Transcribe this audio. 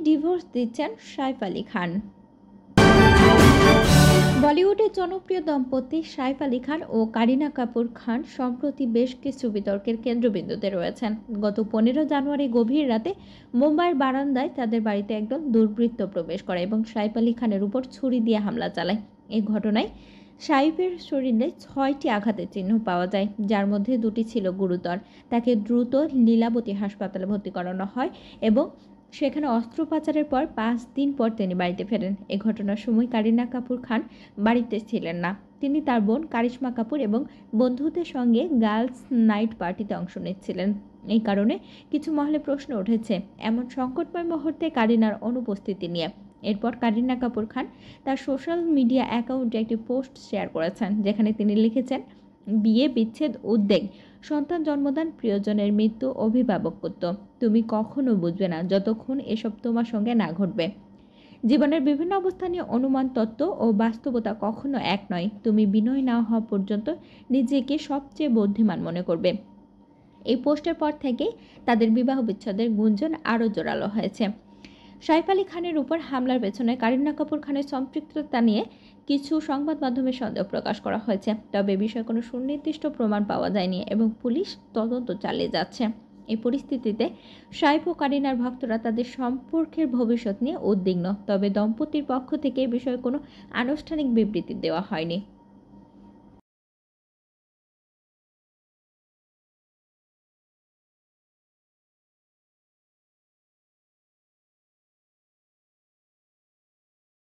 Divorce দিচ্ছেন সাইফ আলী খান। বলিউডের জনপ্রিয় দম্পতি সাইফ আলী খান ও কারিনা কাপুর খান সম্প্রতি বেশ কিছু বিতর্কের কেন্দ্রবিন্দুতে রয়েছেন। গত 15 জানুয়ারি গভীর রাতে মুম্বাইয়ের বারান্দায় তাদের বাড়িতে একদল দুর্বৃত্ত প্রবেশ করে এবং সাইফ আলী খানের উপর ছুরি দিয়ে হামলা চালায়। এই ঘটনায় সাইফের শরীরে 6টি আঘাতের চিহ্ন পাওয়া যায়, যার মধ্যে 2টি ছিল গুরুতর। তাকে দ্রুত লীলাবতী হাসপাতালে ভর্তি করানো হয় এবং সেখানে অস্ত্রোপচারের পর 5 দিন পর তিনি বাড়িতে ফেরেন। এ ঘটনার সময় কারিনা কাপুর খান বাড়িতে ছিলেন না। তিনি তার বোন কারিশমা কাপুর এবং বন্ধুদের সঙ্গে গার্লস নাইট পার্টিতে অংশ নিচ্ছিলেন। এই কারণে কিছু মহলে প্রশ্ন উঠেছে এমন সংকটময় মুহূর্তে কারিনার অনুপস্থিতি নিয়ে। এরপর কারিনা কাপুর খান তার সোশ্যাল মিডিয়া অ্যাকাউন্টে একটি পোস্ট শেয়ার করেছেন, যেখানে তিনি লিখেছেন, বিয়ে, বিচ্ছেদ, উদ্বেগ, সন্তান জন্মদান, প্রিয়জনের মৃত্যু, অভিভাবকত্ব, তুমি কখনো বুঝবে না যতক্ষণ এসব তোমার সঙ্গে না ঘটবে। জীবনের বিভিন্ন অবস্থা নিয়ে অনুমান, তত্ত্ব ও বাস্তবতা কখনো এক নয়। তুমি বিনয় না হওয়া পর্যন্ত নিজেকে সবচেয়ে বুদ্ধিমান মনে করবে। এই পোস্টের পর থেকে তাদের বিবাহ বিচ্ছেদের গুঞ্জন আরও জোরালো হয়েছে। সাইফ আলী খানের উপর হামলার পেছনে কারিনা কাপুর খানের সম্পৃক্ততা নিয়ে কিছু সংবাদ মাধ্যমে সন্দেহ প্রকাশ করা হয়েছে, তবে বিষয়ে কোনো সুনির্দিষ্ট প্রমাণ পাওয়া যায়নি এবং পুলিশ তদন্ত চালিয়ে যাচ্ছে। এই পরিস্থিতিতে সাইফ ও কারিনার ভক্তরা তাদের সম্পর্কের ভবিষ্যৎ নিয়ে উদ্বিগ্ন, তবে দম্পতির পক্ষ থেকে এ বিষয়ে কোনো আনুষ্ঠানিক বিবৃতি দেওয়া হয়নি।